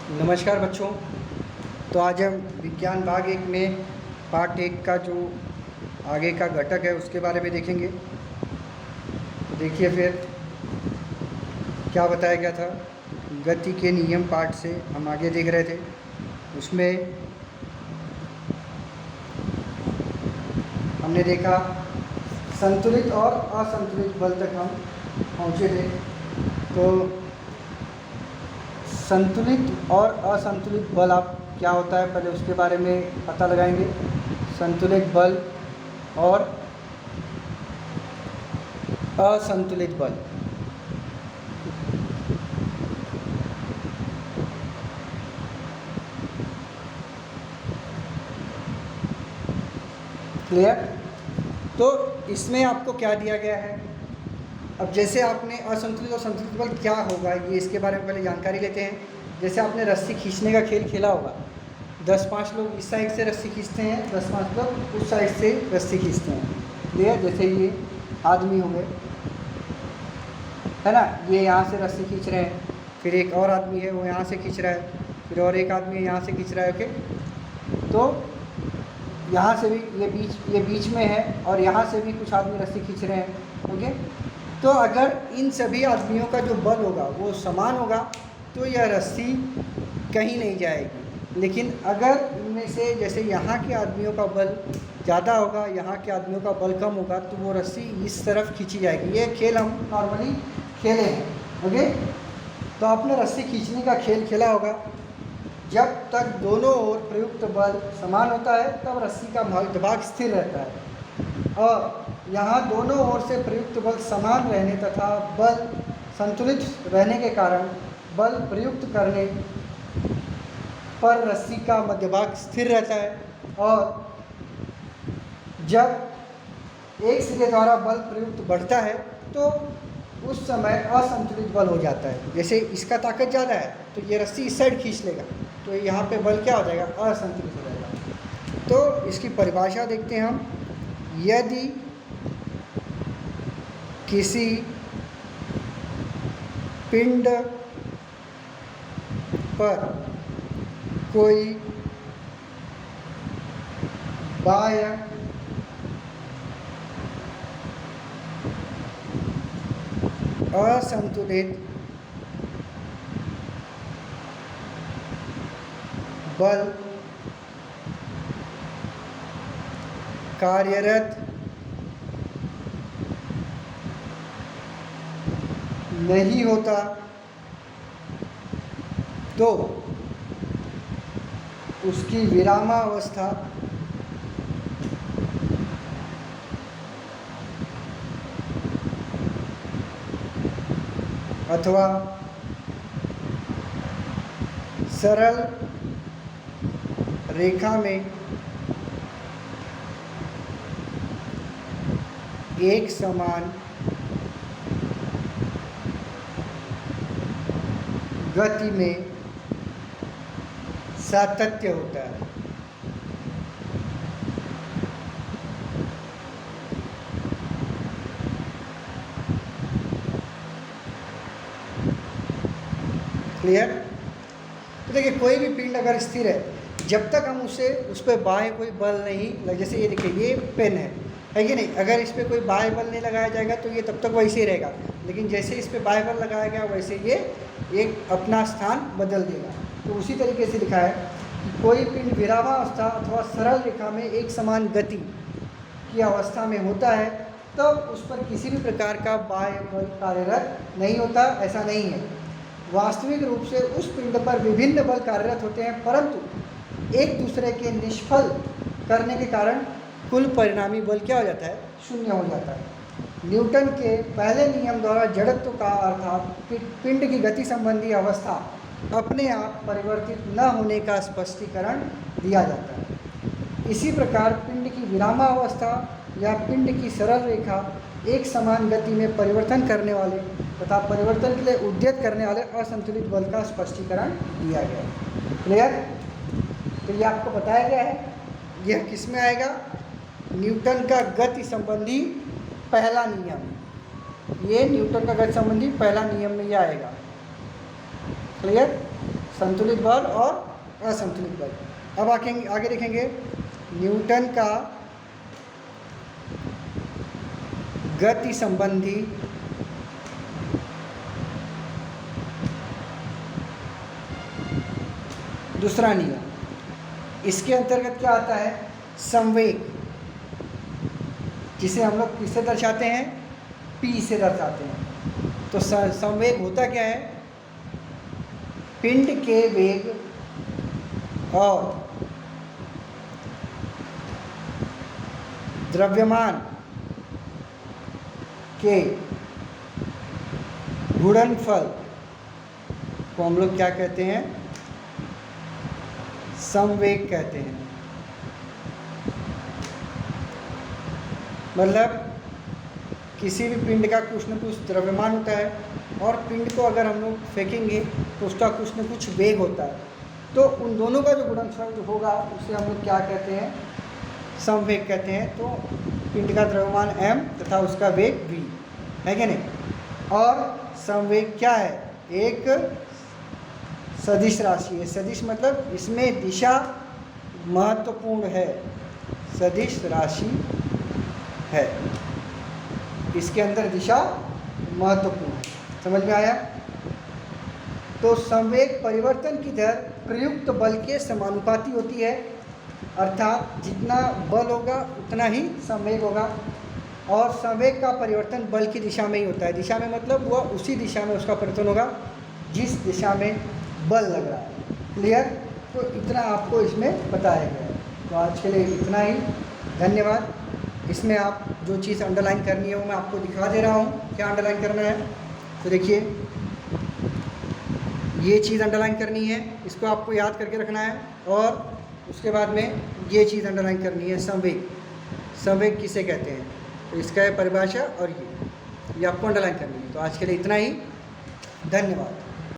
नमस्कार बच्चों। तो आज हम विज्ञान भाग 1 में पार्ट 1 का जो आगे का घटक है उसके बारे में देखेंगे। तो देखिए फिर क्या बताया गया था। गति के नियम पार्ट से हम आगे देख रहे थे। उसमें हमने देखा संतुलित और असंतुलित बल तक हम पहुँचे थे। तो संतुलित और असंतुलित बल आप क्या होता है पहले उसके बारे में पता लगाएंगे। संतुलित बल और असंतुलित बल। क्लियर? तो इसमें आपको क्या दिया गया है। अब जैसे आपने असंतुलित और संतुलित बल क्या होगा ये इसके बारे में पहले जानकारी लेते हैं। जैसे आपने रस्सी खींचने का खेल खेला होगा। 10-5 लोग इस साइड से रस्सी खींचते हैं, 10-5 लोग उस साइड से रस्सी खींचते हैं। क्लियर? जैसे ये आदमी हो गए, है ना, ये यहाँ से रस्सी खींच रहे हैं, फिर एक और आदमी है वो यहाँ से खींच रहा है, फिर और एक आदमी यहाँ से खींच रहा है। ओके, तो यहाँ से भी ये बीच में है और यहाँ से भी कुछ आदमी रस्सी खींच रहे हैं। ओके, तो अगर इन सभी आदमियों का जो बल होगा वो समान होगा तो यह रस्सी कहीं नहीं जाएगी। लेकिन अगर इनमें से जैसे यहाँ के आदमियों का बल ज़्यादा होगा, यहाँ के आदमियों का बल कम होगा, तो वो रस्सी इस तरफ खींची जाएगी। ये खेल हम नॉर्मली खेले हैं। ओके, तो आपने रस्सी खींचने का खेल खेला होगा। जब तक दोनों ओर प्रयुक्त बल समान होता है तब रस्सी का भाग स्थिर रहता है, और यहाँ दोनों ओर से प्रयुक्त बल समान रहने तथा बल संतुलित रहने के कारण बल प्रयुक्त करने पर रस्सी का मध्यभाग स्थिर रहता है, और जब एक सिरे द्वारा बल प्रयुक्त बढ़ता है तो उस समय असंतुलित बल हो जाता है। जैसे इसका ताकत ज़्यादा है तो ये रस्सी इस साइड खींच लेगा, तो यहाँ पे बल क्या हो जाएगा, असंतुलित हो जाएगा। तो इसकी परिभाषा देखते हैं हम। यदि किसी पिंड पर कोई बाह्य असंतुलित बल कार्यरत नहीं होता तो उसकी विरामावस्था अथवा सरल रेखा में एक समान गति में सातत्य होता है। क्लियर? तो देखिए, कोई भी पिंड अगर स्थिर है, जब तक हम उस पर बाह्य कोई बल नहीं, जैसे ये देखिए ये पेन है कि नहीं, अगर इस पर कोई बाह्य बल नहीं लगाया जाएगा तो ये तब तक वैसे ही रहेगा। लेकिन जैसे इस पर बाह्य बल लगाया गया वैसे ये एक अपना स्थान बदल देगा। तो उसी तरीके से लिखा है कि कोई पिंड विरामावस्था अथवा सरल रेखा में एक समान गति की अवस्था में होता है तब उस पर किसी भी प्रकार का बाह्य बल कार्यरत नहीं होता। ऐसा नहीं है। वास्तविक रूप से उस पिंड पर विभिन्न बल कार्यरत होते हैं, परंतु एक दूसरे के निष्फल करने के कारण कुल परिणामी बल क्या हो जाता है, शून्य हो जाता है। न्यूटन के पहले नियम द्वारा जड़त्व का अर्थात पिंड की गति संबंधी अवस्था अपने आप परिवर्तित न होने का स्पष्टीकरण दिया जाता है। इसी प्रकार पिंड की विरामावस्था या पिंड की सरल रेखा एक समान गति में परिवर्तन करने वाले तथा परिवर्तन के लिए उद्यत करने वाले असंतुलित बल का स्पष्टीकरण दिया गया है। क्लियर? तो ये आपको बताया गया है। यह किस में आएगा, न्यूटन का गति संबंधी पहला नियम। ये न्यूटन का गति संबंधी पहला नियम में ये आएगा। क्लियर? संतुलित बल और असंतुलित बल। अब आगे देखेंगे न्यूटन का गति संबंधी दूसरा नियम। इसके अंतर्गत क्या आता है? संवेग, जिसे हम लोग किससे दर्शाते हैं? P से दर्शाते हैं। तो संवेग होता क्या है? पिंड के वेग और द्रव्यमान के गुणनफल को हम लोग क्या कहते हैं? संवेग कहते हैं। मतलब किसी भी पिंड का कुछ न कुछ द्रव्यमान होता है और पिंड को अगर हम लोग फेंकेंगे तो उसका कुछ न कुछ वेग होता है। तो उन दोनों का जो गुणनफल होगा उसे हम लोग क्या कहते हैं? संवेग कहते हैं। तो पिंड का द्रव्यमान m तथा उसका वेग v है क्या नहीं? और संवेग क्या है? एक सदिश राशि है। सदिश मतलब इसमें दिशा महत्वपूर्ण है, सदिश राशि है, इसके अंदर दिशा महत्वपूर्ण है। समझ में आया? तो संवेग परिवर्तन की दर प्रयुक्त बल के समानुपाती होती है, अर्थात जितना बल होगा उतना ही संवेग होगा। और संवेग का परिवर्तन बल की दिशा में ही होता है। दिशा में मतलब वह उसी दिशा में उसका परिवर्तन होगा जिस दिशा में बल लग रहा है। क्लियर? तो इतना आपको इसमें बताया गया है। तो आज के लिए इतना ही। धन्यवाद। इसमें आप जो चीज़ अंडरलाइन करनी है वो मैं आपको दिखा दे रहा हूँ। क्या अंडरलाइन करना है? तो देखिए, ये चीज़ अंडरलाइन करनी है, इसको आपको याद करके रखना है। और उसके बाद में ये चीज़ अंडरलाइन करनी है, संवेग। संवेग किसे कहते हैं? तो इसका है परिभाषा, और ये आपको अंडरलाइन करनी है। तो आज के लिए इतना ही। धन्यवाद।